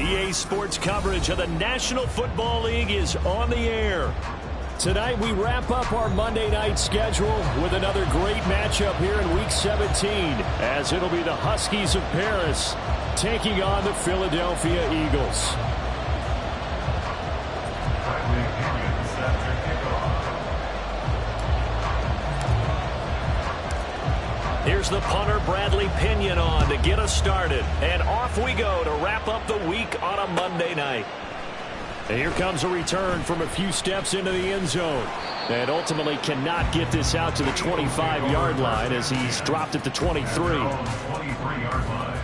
EA Sports coverage of the National Football League is on the air. Tonight we wrap up our Monday night schedule with another great matchup here in Week 17, as it'll be the Huskies of Paris taking on the Philadelphia Eagles. Here's the punter, Bradley Pinion, on to get us started. And off we go to wrap up the week on a Monday night. And here comes a return from a few steps into the end zone. And ultimately cannot get this out to the 25-yard line as he's dropped at the 23. 23-yard line.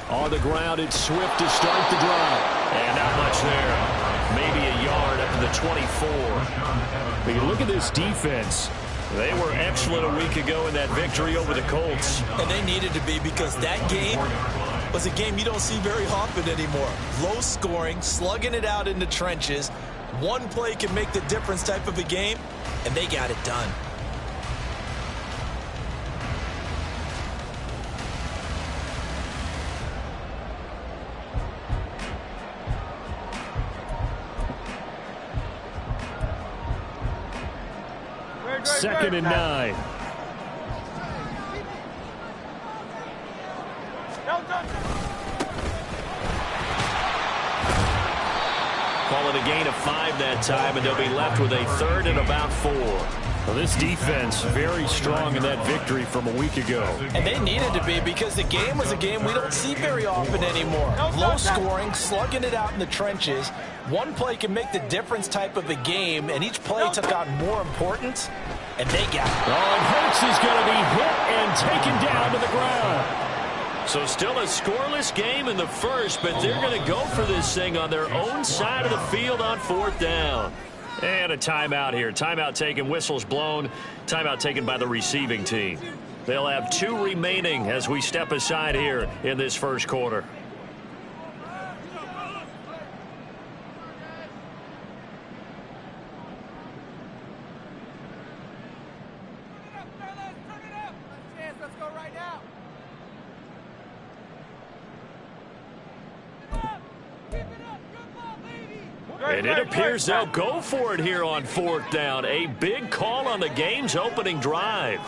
On the ground, it's Swift to start the drive. And not much there. Maybe a yard up to the 24. But you look at this defense. They were excellent a week ago in that victory over the Colts. And they needed to be, because that game was a game you don't see very often anymore. Low scoring, slugging it out in the trenches. One play can make the difference type of a game, and they got it done. Second and 9. Call it a gain of 5 that time, and they'll be left with a third and about 4. Well, this defense very strong in that victory from a week ago. And they needed to be, because the game was a game we don't see very often anymore. Low scoring, slugging it out in the trenches. One play can make the difference type of a game, and each play took on more importance, and they got it. Oh, and Hurts is going to be hit and taken down to the ground. So still a scoreless game in the first, but they're going to go for this thing on their own side of the field on 4th down. And a timeout here. Timeout taken, whistles blown. Timeout taken by the receiving team. They'll have 2 remaining as we step aside here in this first quarter. And it appears they'll go for it here on 4th down. A big call on the game's opening drive.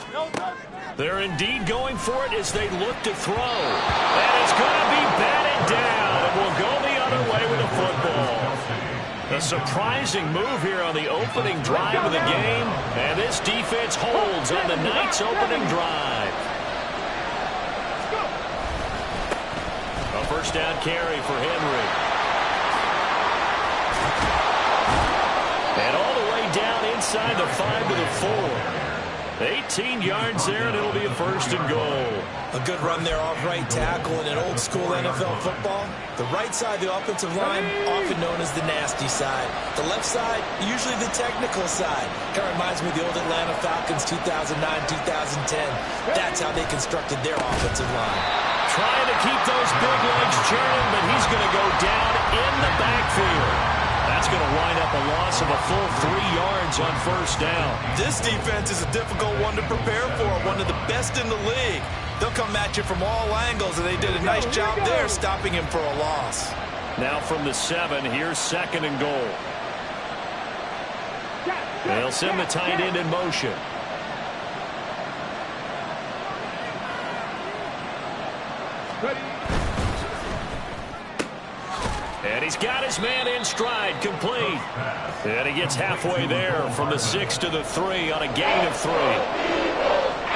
They're indeed going for it as they look to throw. And it's going to be batted down, and we'll go the other way with the football. A surprising move here on the opening drive of the game, and this defense holds on the night's opening drive. A first down carry for Henry. And all the way down inside the 5 to the 4. 18 yards there, and it'll be a first and goal. A good run there off right tackle in an old-school NFL football. The right side of the offensive line, often known as the nasty side. The left side, usually the technical side. Kind of reminds me of the old Atlanta Falcons 2009-2010. That's how they constructed their offensive line. Trying to keep those big legs churning, but he's going to go down in the backfield. That's going to wind up a loss of a full 3 yards on first down. This defense is a difficult one to prepare for, one of the best in the league. They'll come at you from all angles, and they did a nice job there stopping him for a loss. Now from the 7, here's second and goal. They'll send the tight end in motion. And he's got his man in stride, complete. And he gets halfway there from the 6 to the 3 on a gain of 3.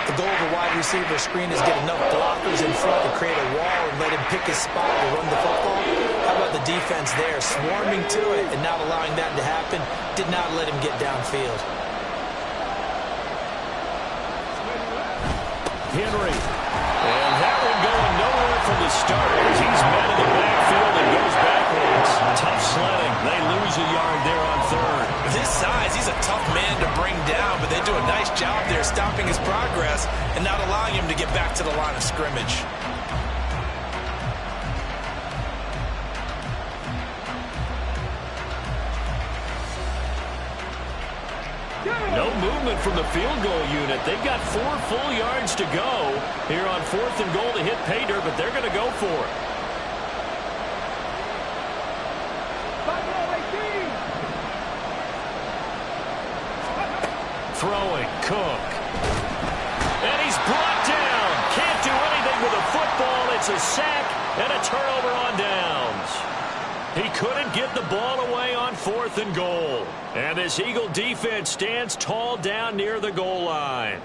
The goal of a wide receiver screen is get enough blockers in front to create a wall and let him pick his spot to run the football. How about the defense there, swarming to it and not allowing that to happen? Did not let him get downfield. Henry. And that one going nowhere from the start as he's met in the backfield and goes backwards. Tough sledding. They lose a yard there on 3rd. With his size, he's a tough and not allowing him to get back to the line of scrimmage. No movement from the field goal unit. They've got 4 full yards to go here on 4th and goal to hit pay dirt, but they're going to go for it. Throwing, Cook. And he's brought down. Can't do anything with a football. It's a sack and a turnover on downs. He couldn't get the ball away on 4th and goal. And this Eagle defense stands tall down near the goal line.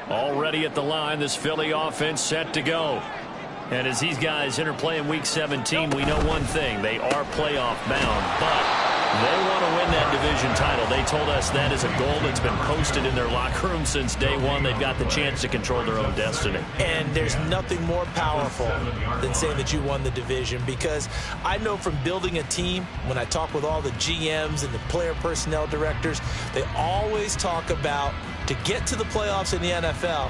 Already at the line, this Philly offense set to go. And as these guys interplay in Week 17, we know one thing. They are playoff bound, but they want to win that division title. They told us that is a goal that's been posted in their locker room since day one. They've got the chance to control their own destiny. And there's nothing more powerful than saying that you won the division, because I know from building a team, when I talk with all the GMs and the player personnel directors, they always talk about, to get to the playoffs in the NFL,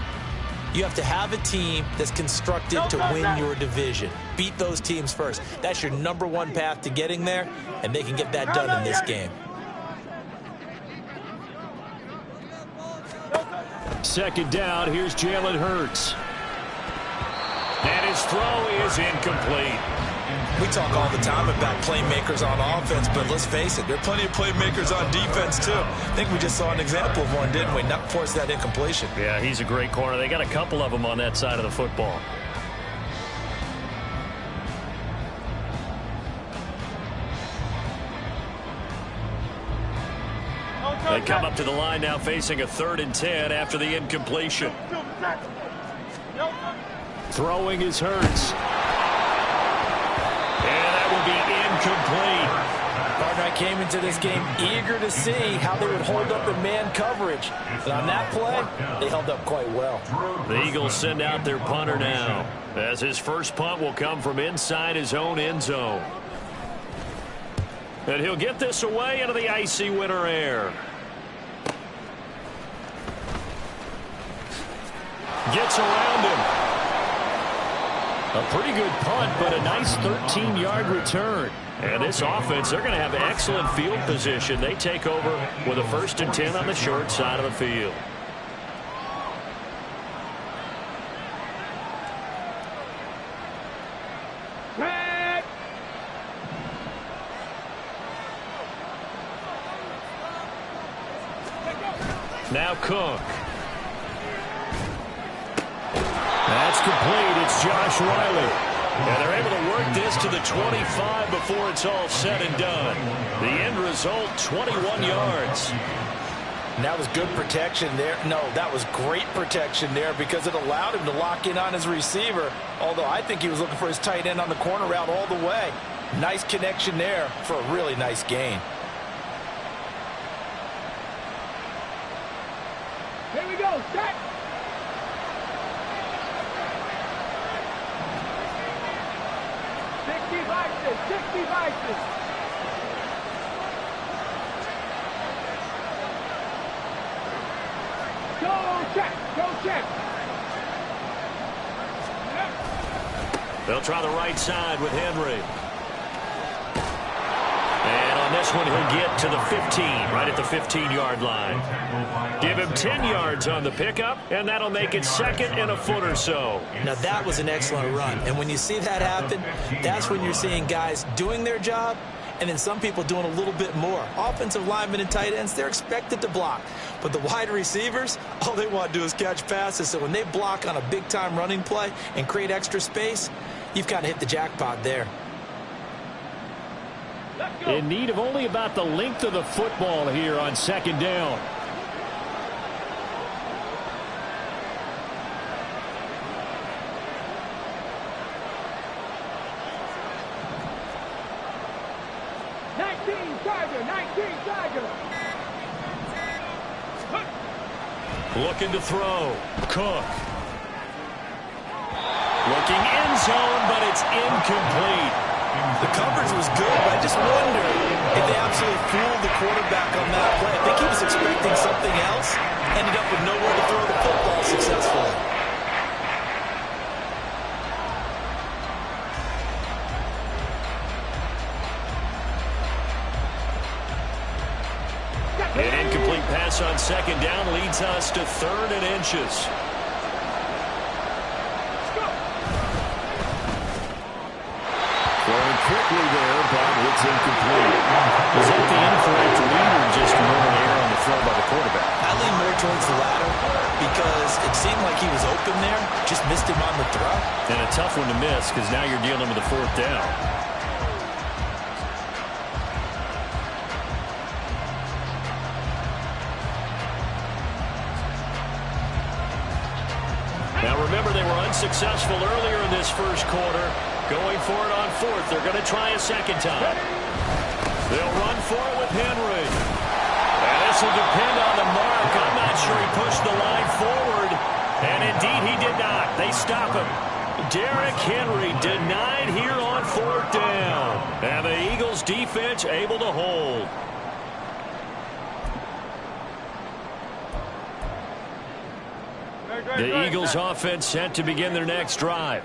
you have to have a team that's constructed to win your division. Beat those teams first. That's your #1 path to getting there, and they can get that done in this game. Second down, here's Jalen Hurts. And his throw is incomplete. We talk all the time about playmakers on offense, but let's face it, there are plenty of playmakers on defense too. I think we just saw an example of one, didn't we? Not force that incompletion. Yeah, he's a great corner. They got a couple of them on that side of the football. They come up to the line now facing a 3rd and 10 after the incompletion. Throwing is Hurts. And that will be incomplete. Partner, I came into this game eager to see how they would hold up in man coverage. But on that play, they held up quite well. The Eagles send out their punter now, as his first punt will come from inside his own end zone. And he'll get this away into the icy winter air. Gets around him. A pretty good punt, but a nice 13-yard return. And this offense, they're going to have excellent field position. They take over with a 1st and 10 on the short side of the field. Now Cook. That's complete. It's Josh Riley. And they're able to work this to the 25 before it's all said and done. The end result, 21 yards. And that was good protection there. No, that was great protection there, because it allowed him to lock in on his receiver. Although I think he was looking for his tight end on the corner route all the way. Nice connection there for a really nice gain. Here we go, set. Devices. Go check. They'll try the right side with Henry. And on this one, he'll get to the 15, right at the 15-yard line. Give him 10 yards on the pickup, and that'll make it 2nd and a foot or so. Now, that was an excellent run. And when you see that happen, that's when you're seeing guys doing their job, and then some people doing a little bit more. Offensive linemen and tight ends, they're expected to block. But the wide receivers, all they want to do is catch passes. So when they block on a big-time running play and create extra space, you've kind of hit the jackpot there. In need of only about the length of the football here on 2nd down. Looking to throw. Cook. Looking end zone, but it's incomplete. The coverage was good, but I just wonder if they absolutely fooled the quarterback on that play. I think he was expecting something else, ended up with nowhere to throw the football successfully. An incomplete pass on second down leads us to 3rd and inches. Throwing quickly there, but it's incomplete. Was that the incorrect read or just more an error on the throw by the quarterback? I lean more towards the latter because it seemed like he was open there, just missed him on the throw. And a tough one to miss because now you're dealing with a 4th down. Now remember, they were unsuccessful earlier in this first quarter. Going for it on 4th. They're going to try a second time. They'll run for it with Henry. And this will depend on the mark. I'm not sure he pushed the line forward. And indeed he did not. They stop him. Derrick Henry denied here on 4th down. And the Eagles defense able to hold. The Eagles offense set to begin their next drive.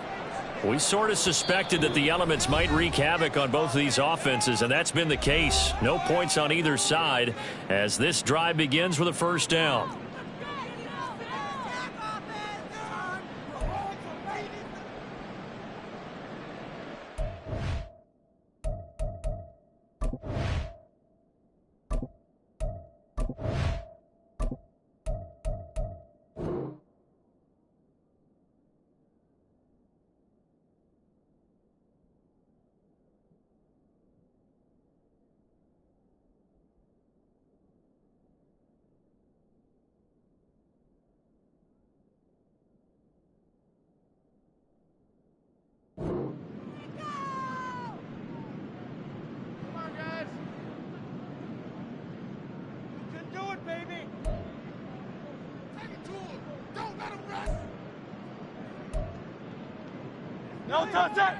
We sort of suspected that the elements might wreak havoc on both of these offenses, and that's been the case. No points on either side as this drive begins with a 1st down. No touch it!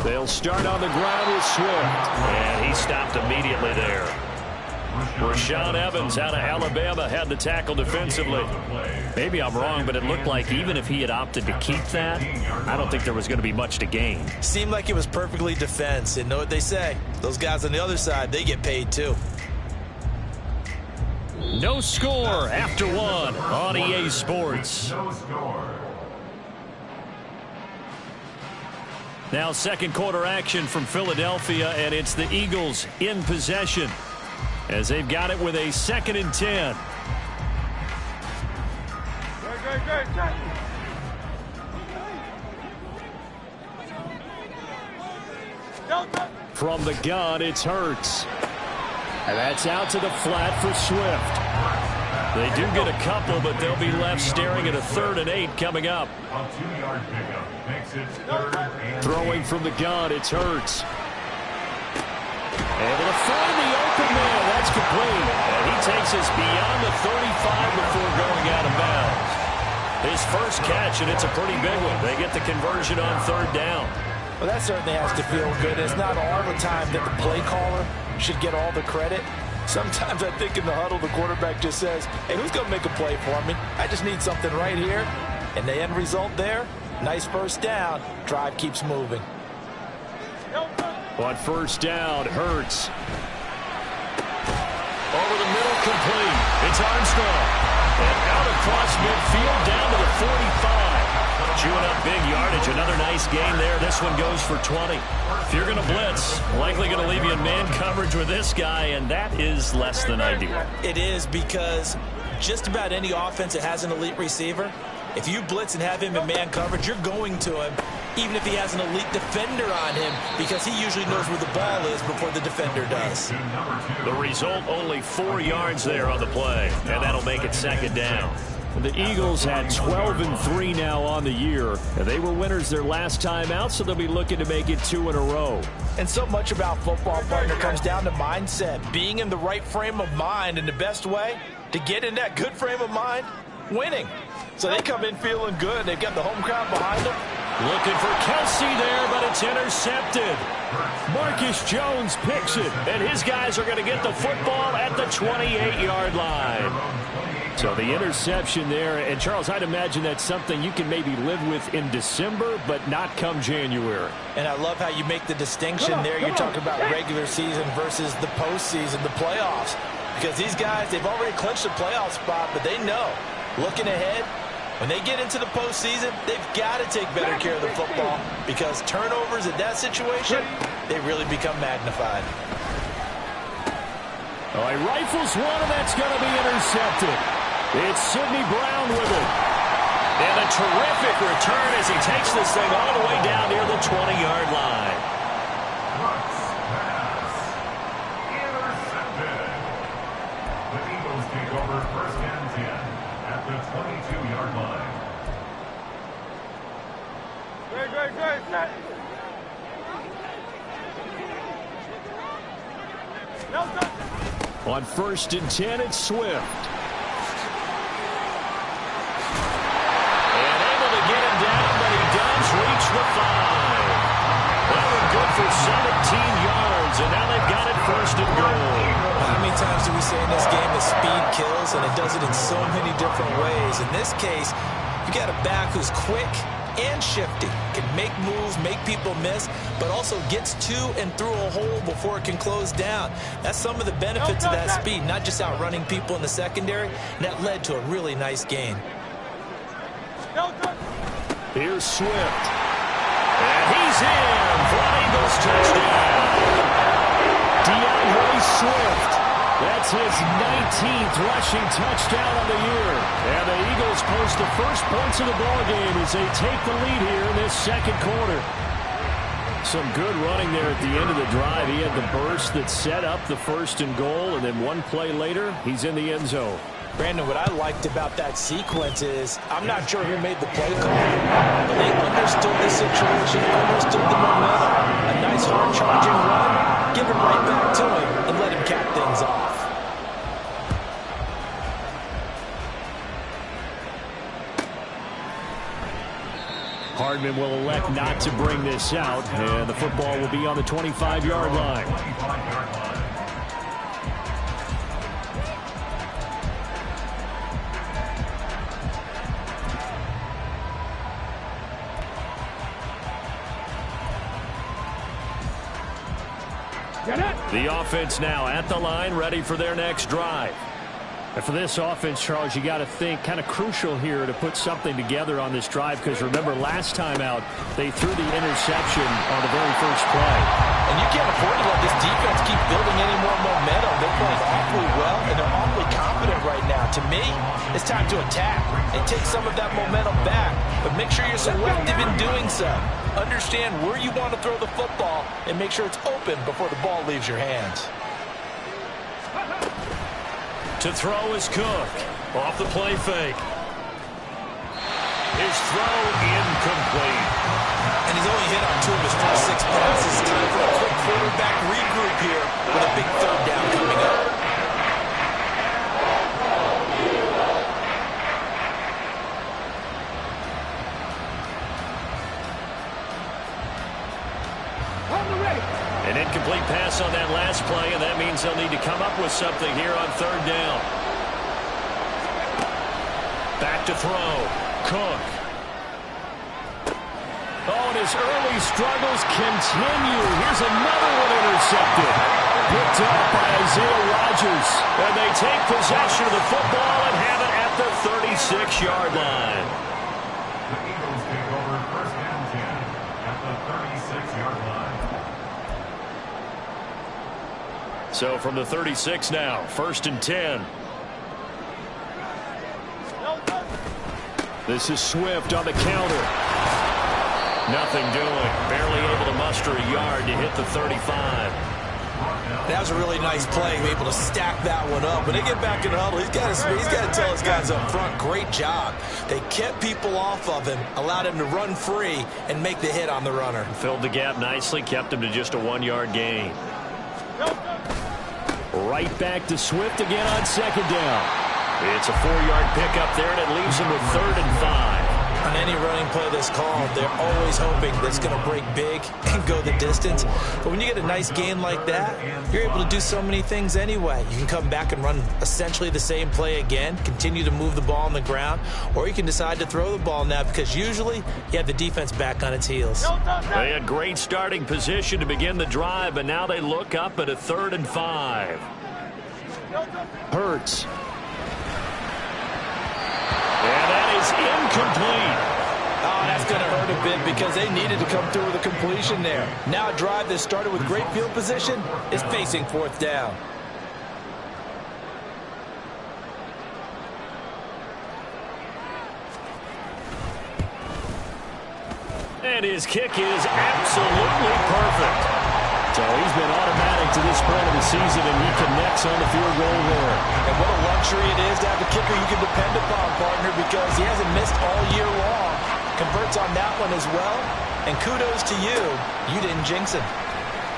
They'll start on the ground with Swift. And he stopped immediately there. Rashaan Evans out of Alabama had the tackle defensively. Maybe I'm wrong, but it looked like even if he had opted to keep that, I don't think there was going to be much to gain. Seemed like it was perfectly defense. And know what they say? Those guys on the other side, they get paid too. No score after 1 on EA Sports. No score. Now 2nd quarter action from Philadelphia, and it's the Eagles in possession as they've got it with a 2nd and 10. From the gun, it's Hurts. And that's out to the flat for Swift. They do get a couple, but they'll be left staring at a 3rd and 8 coming up. A 2-yard pickup makes it 3rd and Throwing from the gun, it's Hurts. Able to find the open man. That's complete. And he takes us beyond the 35 before going out of bounds. His first catch, and it's a pretty big one. They get the conversion on 3rd down. Well, that certainly has to feel good. It's not all the time that the play caller should get all the credit. Sometimes I think in the huddle, the quarterback just says, hey, who's going to make a play for me? I just need something right here. And the end result there, nice 1st down. Drive keeps moving. On 1st down, Hurts. Over the middle, complete. It's Armstrong. And out across midfield, down to the 45. Chewing up big yardage. Another nice gain there. This one goes for 20. If you're going to blitz, likely going to leave you in man coverage with this guy, and that is less than ideal. It is, because just about any offense that has an elite receiver, if you blitz and have him in man coverage, you're going to him, even if he has an elite defender on him, because he usually knows where the ball is before the defender does. The result, only 4 yards there on the play, and that'll make it 2nd down. The Eagles had 12-3 now on the year. They were winners their last time out, so they'll be looking to make it 2 in a row. And so much about football, partner, comes down to mindset. Being in the right frame of mind, and the best way to get in that good frame of mind, winning. So they come in feeling good. They've got the home crowd behind them. Looking for Kelsey there, but it's intercepted. Marcus Jones picks it, and his guys are going to get the football at the 28-yard line. So the interception there, and Charles, I'd imagine that's something you can maybe live with in December, but not come January. And I love how you make the distinction there. You're talking about regular season versus the postseason, the playoffs. Because these guys, they've already clinched a playoff spot, but they know, looking ahead, when they get into the postseason, they've got to take better care of the football because turnovers in that situation, they really become magnified. Oh, he rifles one, and that's going to be intercepted. It's Sidney Brown with it. And a terrific return as he takes this thing all the way down near the 20-yard line. Pass. Intercepted. The Eagles take over first and 10 at the 22-yard line. Great, set. On first and 10, it's Swift. And able to get him down, but he does reach the 5. Well, we're good for 17 yards, and now they've got it first and goal. How many times do we say in this game that speed kills, and it does it in so many different ways? In this case, you got a back who's quick and shifty, can make moves, make people miss, but also gets to and through a hole before it can close down. That's some of the benefits of that speed, not just outrunning people in the secondary, and that led to a really nice gain. Here's Swift. And he's in for an Eagles touchdown. DeAndre Swift. That's his 19th rushing touchdown of the year. And the Eagles post the first points of the ballgame as they take the lead here in this second quarter. Some good running there at the end of the drive. He had the burst that set up the first and goal, and then one play later, he's in the end zone. Brandon, what I liked about that sequence is I'm not sure who made the play call, but they understood the situation, understood the momentum. A nice hard-charging run, give it right back to him, and let him cap things off. Hardman will elect not to bring this out, and the football will be on the 25-yard line. 25-yard line. The offense now at the line, ready for their next drive. And for this offense, Charles, you got to think kind of crucial here to put something together on this drive, because remember last time out they threw the interception on the very first play. And you can't afford to let this defense keep building any more momentum. They're playing awfully well, and they're awfully confident right now. To me, it's time to attack and take some of that momentum back, but make sure you're selective in doing so. Understand where you want to throw the football and make sure it's open before the ball leaves your hands. To throw is Cook. Off the play fake. His throw incomplete. And he's only hit on 2 of his first 6 passes. Time for a quick quarterback regroup here with a big third down coming up. An incomplete pass on that last play, and that means they'll need to come up with something here on third down. Back to throw. Cook. Oh, and his early struggles continue. Here's another one intercepted. Picked up by Isaiah Rodgers. And they take possession of the football and have it at the 36-yard line. The Eagles take over first and 10 at the 36-yard line. So from the 36 now, first and 10. This is Swift on the counter. Nothing doing. Barely able to muster a yard to hit the 35. That was a really nice play, able to stack that one up. When they get back in the huddle, he's got to tell his guys up front, great job. They kept people off of him, allowed him to run free and make the hit on the runner. Filled the gap nicely, kept him to just a 1-yard gain. Right back to Swift again on second down. It's a 4-yard pickup there, and it leaves him with 3rd and 5. On any running play that's called, they're always hoping that it's going to break big and go the distance. But when you get a nice gain like that, you're able to do so many things anyway. You can come back and run essentially the same play again, continue to move the ball on the ground, or you can decide to throw the ball now because usually you have the defense back on its heels. They had great starting position to begin the drive, but now they look up at a 3rd and 5. Hurts. And that is incomplete. Oh, that's going to hurt a bit because they needed to come through with a completion there. Now a drive that started with great field position is facing 4th down. And his kick is absolutely perfect. So he's been automatic to this point of the season, and he connects on the field goal there. And what a luxury it is to have a kicker you can depend upon, partner, because he hasn't missed all year long. Converts on that one as well. And kudos to you. You didn't jinx him.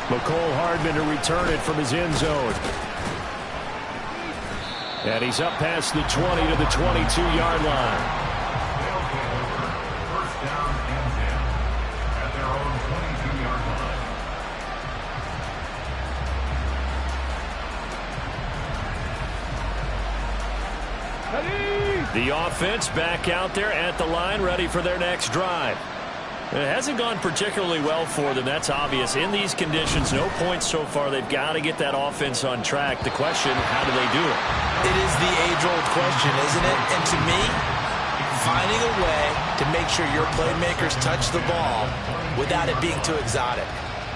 McCole Hardman to return it from his end zone. And he's up past the 20 to the 22-yard line. First down and 10 at their own 22-yard line. The offense back out there at the line, ready for their next drive. It hasn't gone particularly well for them, that's obvious. In these conditions, no points so far. They've got to get that offense on track. The question, how do they do it? It is the age-old question, isn't it? And to me, finding a way to make sure your playmakers touch the ball without it being too exotic.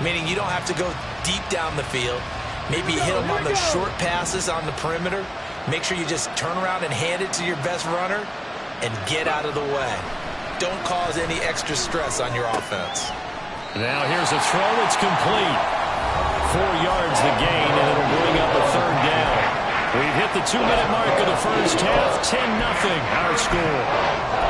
Meaning you don't have to go deep down the field. Maybe you hit them on those short passes on the perimeter. Make sure you just turn around and hand it to your best runner and get out of the way. Don't cause any extra stress on your offense. Now here's a throw that's complete. 4 yards the gain, and it'll bring up a 3rd down. We've hit the 2-minute mark of the first half. 10-0 our score.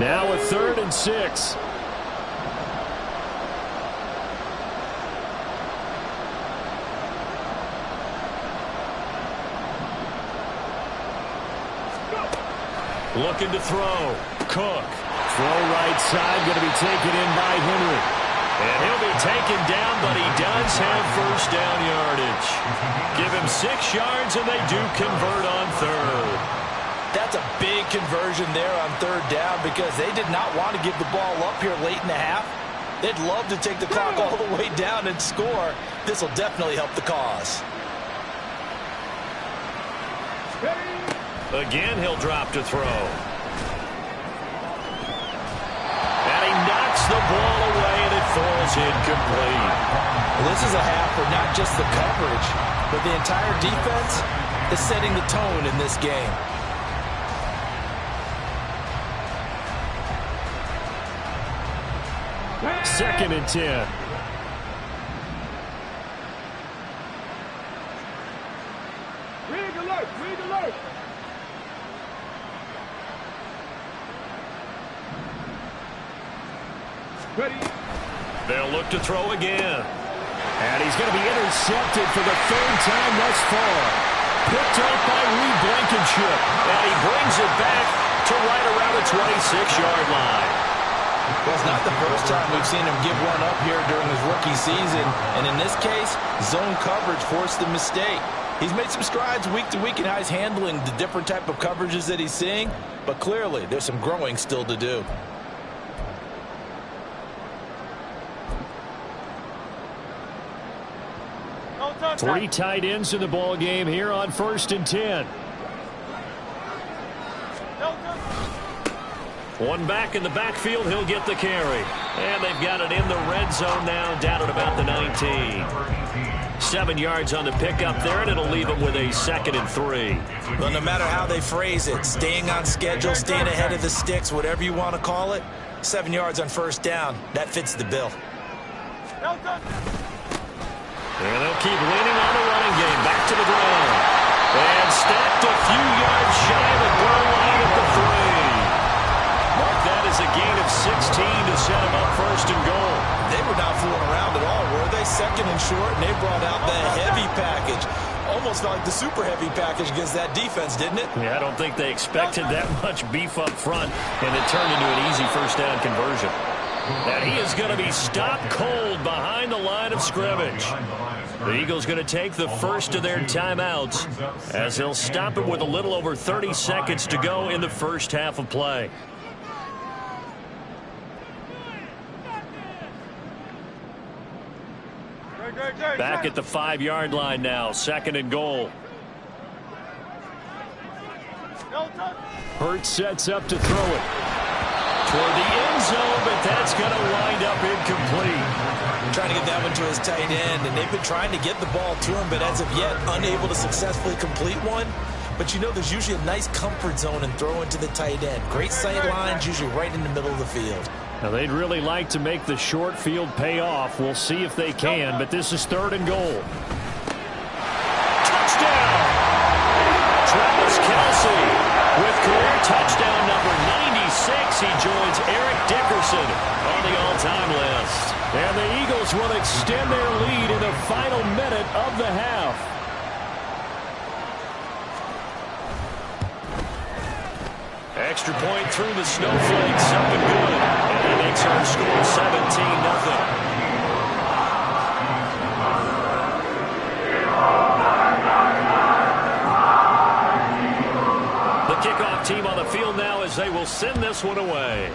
Now a 3rd and 6. Looking to throw. Cook. Throw right side, going to be taken in by Henry. And he'll be taken down, but he does have first down yardage. Give him 6 yards, and they do convert on 3rd. That's a big conversion there on 3rd down because they did not want to give the ball up here late in the half. They'd love to take the clock all the way down and score. This will definitely help the cause. Again, he'll drop to throw. And he knocks the ball away, and it falls incomplete. Well, this is a half where not just the coverage, but the entire defense is setting the tone in this game. Second and 10. Rig alert! Rig alert! Ready? They'll look to throw again. And he's going to be intercepted for the 3rd time thus far. Picked up by Reed Blankenship. And he brings it back to right around the 26-yard line. Well, it's not the first time we've seen him give one up here during his rookie season. And in this case, zone coverage forced the mistake. He's made some strides week to week in how he's handling the different type of coverages that he's seeing. But clearly, there's some growing still to do. Three tight ends in the ball game here on 1st and 10. One back in the backfield, he'll get the carry. And they've got it in the red zone now, down at about the 19. 7 yards on the pickup there, and it'll leave them with a 2nd and 3. Well, no matter how they phrase it, staying on schedule, staying ahead of the sticks, whatever you want to call it, 7 yards on first down, that fits the bill. And they'll keep leaning on the running game. Back to the ground. And stacked a few yards shy of the goal line at the 3. Mark that as a gain of 16 to set them up 1st and goal. They were not fooling around at all, were they? 2nd and short, and they brought out the heavy package. Almost felt like the super heavy package against that defense, didn't it? Yeah, I don't think they expected that much beef up front, and it turned into an easy first down conversion. And he is going to be stopped cold behind the line of scrimmage. The Eagles going to take the first of their timeouts as they'll stop it with a little over 30 seconds to go in the first half of play. Back at the 5-yard line now, 2nd and goal. Hurts sets up to throw it toward the end zone, but that's going to wind up incomplete. Trying to get that one to his tight end, and they've been trying to get the ball to him, but as of yet, unable to successfully complete one. But you know, there's usually a nice comfort zone and throw into the tight end. Great sight lines, usually right in the middle of the field. Now, they'd really like to make the short field pay off. We'll see if they can, but this is 3rd and goal. Touchdown! Travis Kelce with career touchdown number 96. He joins Eric Dickerson on the all-time list. And the Eagles will extend their lead in the final minute of the half. Extra point through the snowflakes, up and good. And that makes our score 17-0. The kickoff team on the field now as they will send this one away.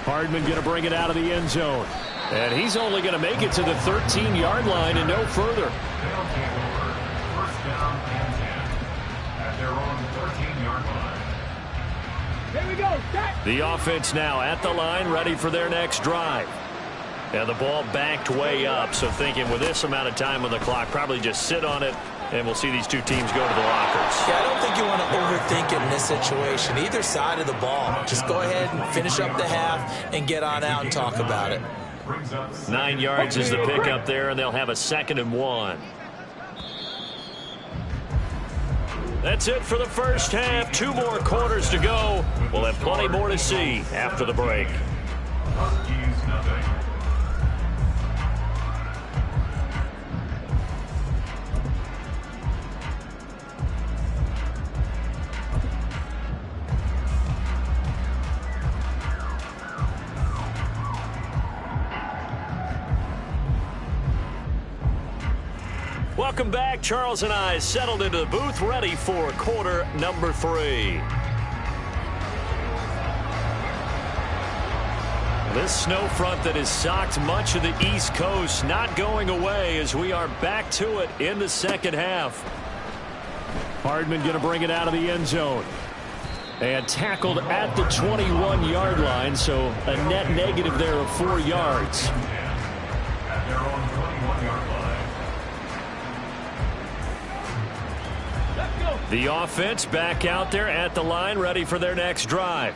Hardman going to bring it out of the end zone. And he's only going to make it to the 13-yard line and no further. Here we go. The offense now at the line, ready for their next drive. And the ball backed way up, so thinking with this amount of time on the clock, probably just sit on it, and we'll see these two teams go to the lockers. Yeah, I don't think you want to overthink it in this situation. Either side of the ball. Just go ahead and finish up the half and get on out and talk about it. 9 yards is the pickup there, and they'll have a 2nd and 1. That's it for the first half. 2 more quarters to go. We'll have plenty more to see after the break. Welcome back. Charles and I settled into the booth, ready for quarter number 3. This snow front that has socked much of the East Coast not going away as we are back to it in the second half. Hardman going to bring it out of the end zone. And tackled at the 21-yard line, so a net negative there of 4 yards. At their own 21-yard line. The offense back out there at the line, ready for their next drive.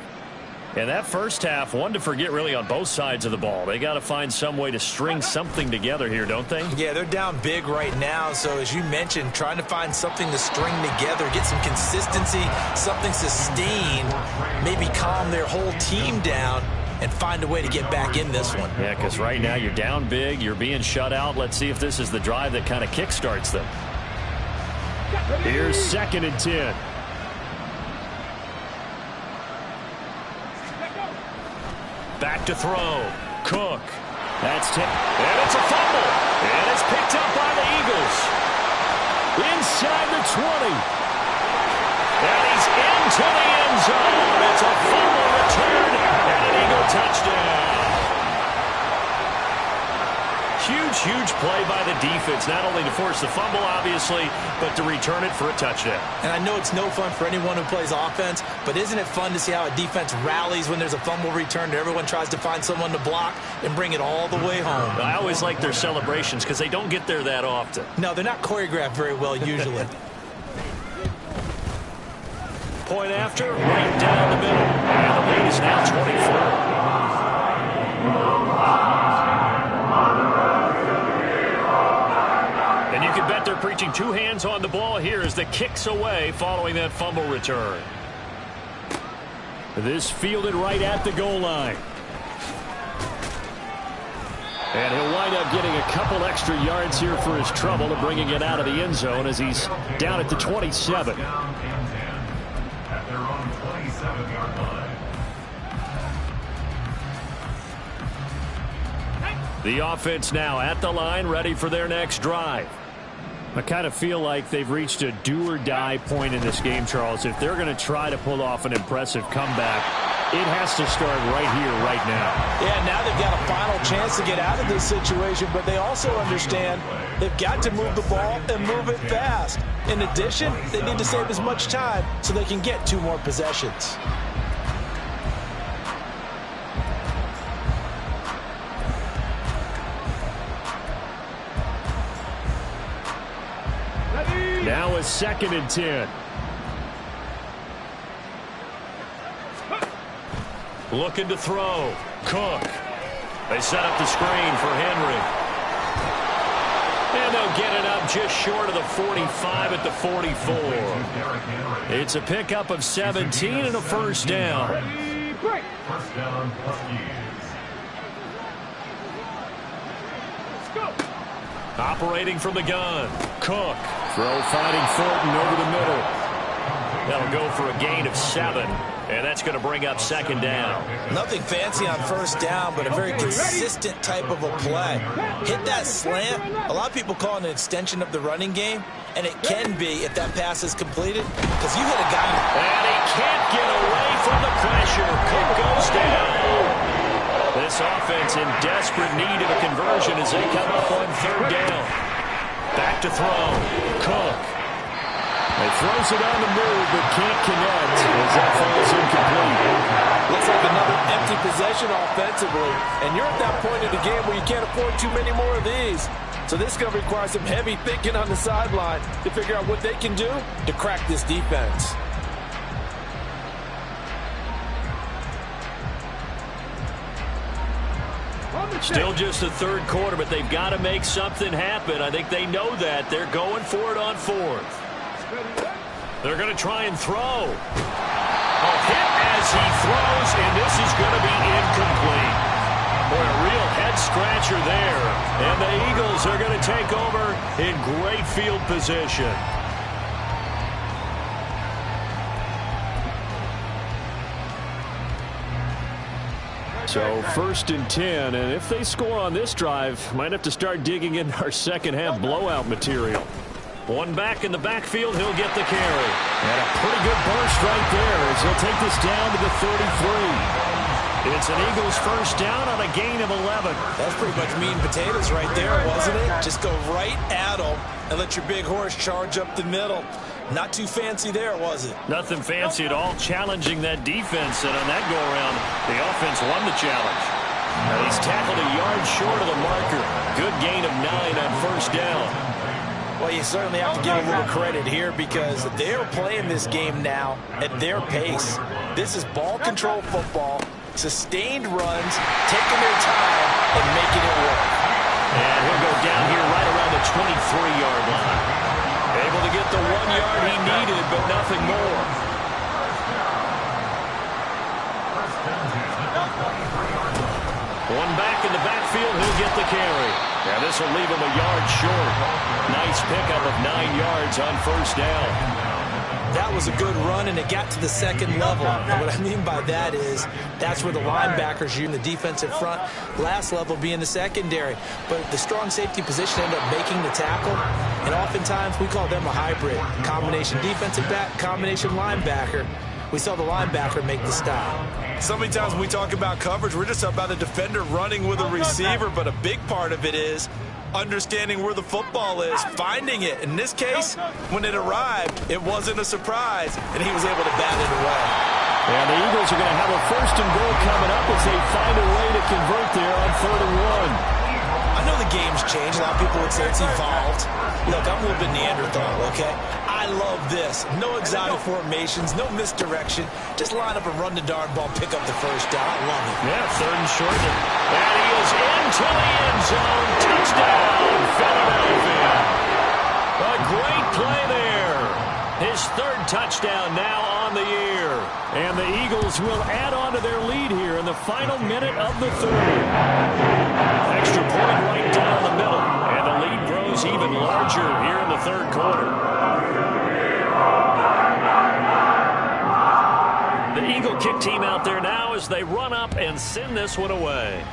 And that first half, one to forget really on both sides of the ball. They got to find some way to string something together here, don't they? Yeah, they're down big right now. So as you mentioned, trying to find something to string together, get some consistency, something sustained, maybe calm their whole team down and find a way to get back in this one. Yeah, because right now you're down big, you're being shut out. Let's see if this is the drive that kind of kickstarts them. Here's 2nd and 10. Back to throw. Cook. That's it. And it's a fumble. And it's picked up by the Eagles. Inside the 20. And he's into the end zone. It's a fumble return and an Eagle touchdown. Huge huge play by the defense, not only to force the fumble, obviously, but to return it for a touchdown. And I know it's no fun for anyone who plays offense, but isn't it fun to see how a defense rallies when there's a fumble return and everyone tries to find someone to block and bring it all the way home? I always like their celebrations because they don't get there that often. No, they're not choreographed very well usually. Point after, right down the middle. And the lead is now 24. And you can bet they're preaching two hands on the ball here as the kick's away following that fumble return. This fielded right at the goal line. And he'll wind up getting a couple extra yards here for his trouble to bringing it out of the end zone as he's down at the 27. At their own 27-yard line. The offense now at the line, ready for their next drive. I kind of feel like they've reached a do-or-die point in this game, Charles. If they're going to try to pull off an impressive comeback, it has to start right here, right now. Yeah, now they've got a final chance to get out of this situation, but they also understand they've got to move the ball and move it fast. In addition, they need to save as much time so they can get 2 more possessions. Now a 2nd and 10. Looking to throw. Cook. They set up the screen for Henry. And they'll get it up just short of the 45 at the 44. It's a pickup of 17 and a first down. First down, Huskies. Operating from the gun. Cook. Throw finding Thornton over the middle. That'll go for a gain of 7. And that's going to bring up 2nd down. Nothing fancy on first down, but a very consistent type of a play. Hit that slant. A lot of people call it an extension of the running game, and it can be if that pass is completed, because you hit a guy. And he can't get away from the pressure. Cook goes down. This offense in desperate need of a conversion as they come up on 3rd down. Back to throw. Cook. He throws it on the move, but can't connect as that falls incomplete. Looks like another empty possession offensively, and you're at that point in the game where you can't afford too many more of these. So this is going to require some heavy thinking on the sideline to figure out what they can do to crack this defense. Still just the 3rd quarter, but they've got to make something happen. I think they know that. They're going for it on 4th. They're going to try and throw. A hit as he throws, and this is going to be incomplete. Boy, a real head-scratcher there. And the Eagles are going to take over in great field position. So 1st and 10, and if they score on this drive, might have to start digging in our second-half blowout material. One back in the backfield, he'll get the carry. And a pretty good burst right there as he'll take this down to the 33. It's an Eagles first down on a gain of 11. That's pretty much meat and potatoes right there, wasn't it? Just go right at them and let your big horse charge up the middle. Not too fancy there, was it? Nothing fancy at all, challenging that defense. And on that go-around, the offense won the challenge. Now he's tackled a yard short of the marker. Good gain of 9 on first down. Well, you certainly have to give a little credit here because they're playing this game now at their pace. This is ball control football, sustained runs, taking their time and making it work. And he'll go down here right around the 23-yard line. Able to get the 1 yard he needed, but nothing more. One back in the backfield, he'll get the carry. Now this will leave him a yard short. Nice pickup of 9 yards on first down. That was a good run, and it got to the 2nd level. And what I mean by that is that's where the linebackers are in the defensive front, last level being the secondary. But the strong safety position ended up making the tackle, and oftentimes we call them a hybrid. Combination defensive back, combination linebacker. We saw the linebacker make the stop. So many times when we talk about coverage, we're just about a defender running with a receiver, but a big part of it is understanding where the football is, finding it. In this case, when it arrived, it wasn't a surprise, and he was able to bat it away. And the Eagles are going to have a 1st and goal coming up as they find a way to convert there on 3rd and 1. I know the game's changed. A lot of people would say it's evolved. Look, I'm a little bit Neanderthal, okay? I love this. No exotic formations, no misdirection. Just line up and run the darn ball, pick up the first down. I love it. Yeah, 3rd and short. And he is into the end zone. Touchdown, Philadelphia. A great play there. His 3rd touchdown now on the year. And the Eagles will add on to their lead here in the final minute of the 3rd. Extra point right down the middle. And the lead grows even larger here in the 3rd quarter. The Eagle kick team out there now as they run up and send this one away.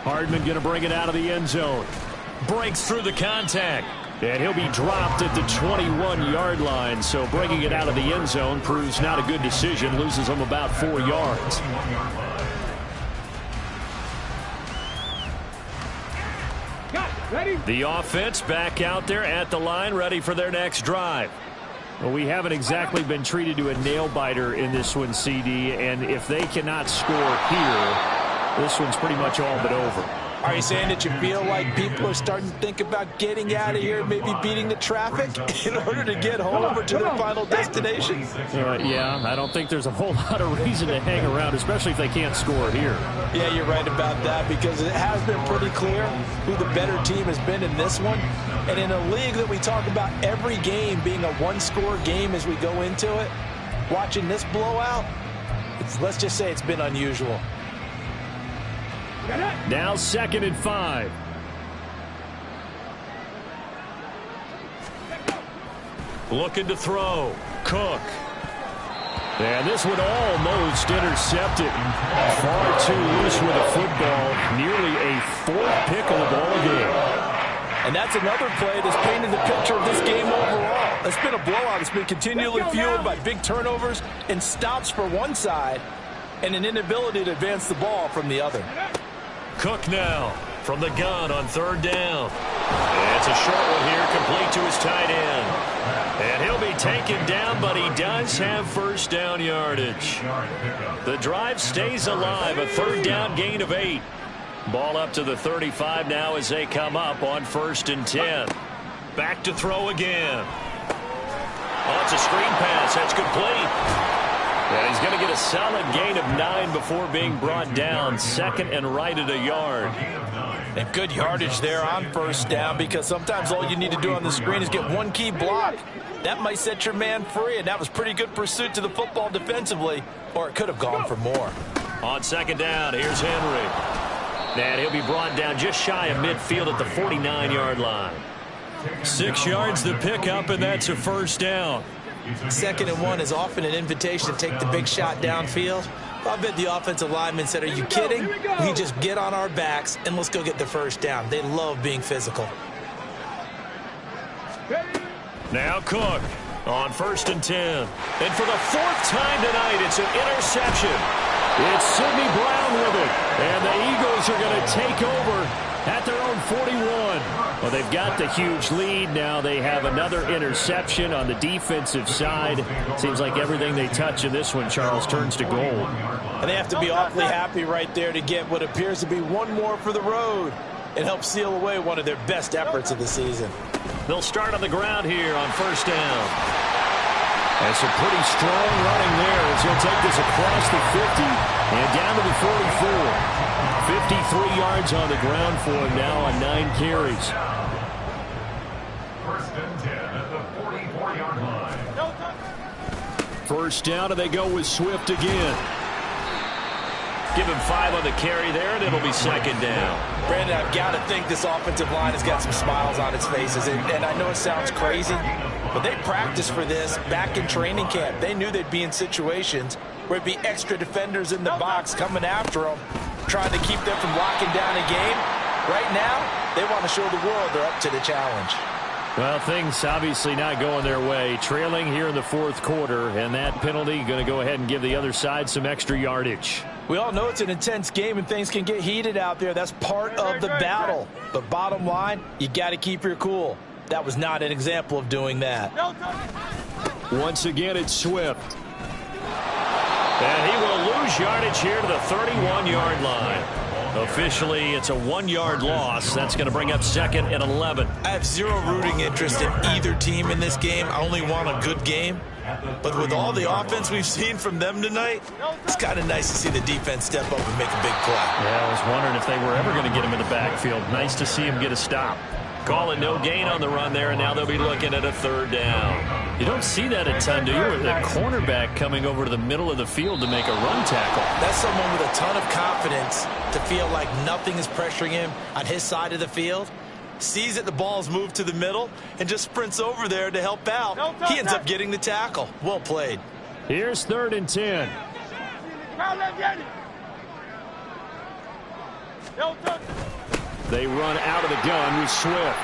Hardman going to bring it out of the end zone. Breaks through the contact. And he'll be dropped at the 21-yard line. So bringing it out of the end zone proves not a good decision. Loses him about 4 yards. The offense back out there at the line, ready for their next drive. Well, we haven't exactly been treated to a nail-biter in this one, CD. And if they cannot score here, this one's pretty much all but over. Are you saying that you feel like people are starting to think about getting out of here, maybe beating the traffic in order to get home or to their final destination? Yeah, I don't think there's a whole lot of reason to hang around, especially if they can't score here. Yeah, you're right about that, because it has been pretty clear who the better team has been in this one. And in a league that we talk about every game being a one-score game as we go into it, watching this blowout, let's just say it's been unusual. Now 2nd and 5. Looking to throw. Cook. And this one almost intercepted. Far too loose with a football. Nearly a 4th pick of the ball game. And that's another play that's painted the picture of this game overall. It's been a blowout. It's been continually fueled by big turnovers and stops for one side and an inability to advance the ball from the other. Cook now from the gun on 3rd down. And it's a short one here, complete to his tight end. And he'll be taken down, but he does have 1st down yardage. The drive stays alive, a 3rd down gain of 8. Ball up to the 35 now as they come up on 1st and 10. Back to throw again. Oh, it's a screen pass. That's complete. And he's going to get a solid gain of 9 before being brought down. 2nd and right at a yard. And good yardage there on 1st down, because sometimes all you need to do on the screen is get one key block. That might set your man free, and that was pretty good pursuit to the football defensively, or it could have gone for more. On 2nd down, here's Henry. And he'll be brought down just shy of midfield at the 49-yard line. 6 yards the pickup, and that's a 1st down. 2nd and 1 is often an invitation to take the big shot downfield. I bet the offensive lineman said, are you kidding? We just get on our backs and let's go get the 1st down. They love being physical. Now Cook on 1st and 10. And for the 4th time tonight, it's an interception. It's Sidney Brown with it. And the Eagles are going to take over at their own 41. Well, they've got the huge lead. Now they have another interception on the defensive side. Seems like everything they touch in this one, Charles, turns to gold. And they have to be awfully happy right there to get what appears to be one more for the road and help seal away one of their best efforts of the season. They'll start on the ground here on 1st down. And some pretty strong running there as he'll take this across the 50 and down to the 44. 53 yards on the ground for him now on 9 carries. 1st and 10 at the 44-yard line. 1st down, and they go with Swift again. Give him 5 on the carry there, and it'll be 2nd down. Brandon, I've got to think this offensive line has got some smiles on its faces. And I know it sounds crazy, but they practiced for this back in training camp. They knew they'd be in situations where it'd be extra defenders in the box coming after them, trying to keep them from locking down a game. Right now, they want to show the world they're up to the challenge. Well, things obviously not going their way. Trailing here in the 4th quarter, and that penalty going to go ahead and give the other side some extra yardage. We all know it's an intense game and things can get heated out there. That's part of the battle. But bottom line, you got to keep your cool. That was not an example of doing that. Once again, it's Swift. And he will lose yardage here to the 31-yard line. Officially, it's a 1-yard loss. That's going to bring up 2nd and 11. I have zero rooting interest in either team in this game. I only want a good game. But with all the offense we've seen from them tonight, it's kind of nice to see the defense step up and make a big play. Yeah, I was wondering if they were ever going to get him in the backfield. Nice to see him get a stop. Call it no gain on the run there, and now they'll be looking at a 3rd down. You don't see that a ton, do you? With a cornerback coming over to the middle of the field to make a run tackle. That's someone with a ton of confidence to feel like nothing is pressuring him on his side of the field. Sees that the ball's moved to the middle and just sprints over there to help out. He ends up getting the tackle. Well played. Here's 3rd and 10. They run out of the gun with Swift.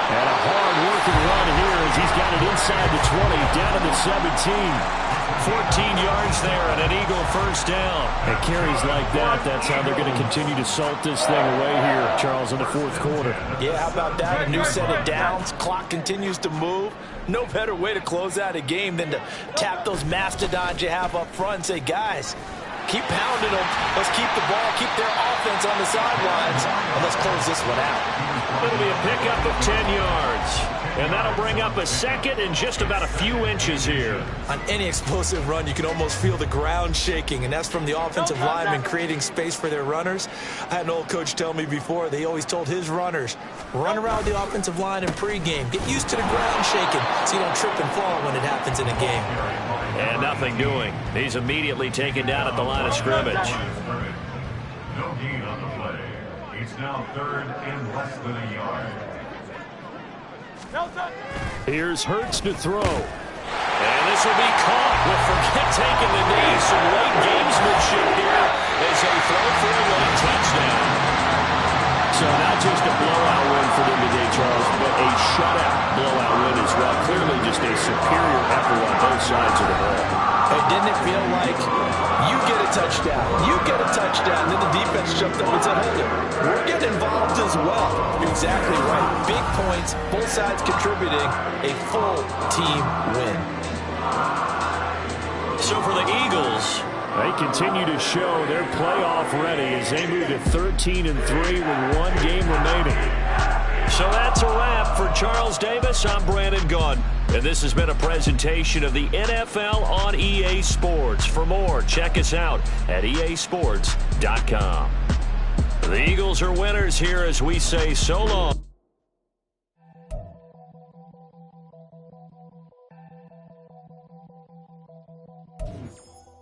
And a hard-working run here as he's got it inside the 20, down to the 17. 14 yards there and an Eagle 1st down. And carries like that, that's how they're going to continue to salt this thing away here, Charles, in the 4th quarter. Yeah, how about that? A new set of downs. Clock continues to move. No better way to close out a game than to tap those mastodons you have up front and say, guys, keep pounding them. Let's keep the ball, keep their offense on the sidelines, and let's close this one out. It'll be a pickup of 10 yards. And that'll bring up a 2nd and just about a few inches here. On any explosive run, you can almost feel the ground shaking, and that's from the offensive linemen creating space for their runners. I had an old coach tell me before, they always told his runners, run around the offensive line in pregame. Get used to the ground shaking so you don't trip and fall when it happens in a game. And nothing doing. He's immediately taken down at the line of scrimmage. No gain on the play. It's now 3rd and less than a yard. Here's Hurts to throw. And this will be caught with forget taking the knee. Some late gamesmanship here as they throw for a late touchdown. So not just a blowout win for them today, Charles, but a shutout blowout win as well. Clearly just a superior effort on both sides of the ball. Hey, didn't it feel like you get a touchdown, then the defense jumped up and said, hold it, we're getting involved as well. You're exactly right. Big points, both sides contributing, a full team win. So for the Eagles, they continue to show they're playoff ready as they move to 13-3 with 1 game remaining. So that's a wrap for Charles Davis. I'm Brandon Gunn. And this has been a presentation of the NFL on EA Sports. For more, check us out at easports.com. The Eagles are winners here as we say so long.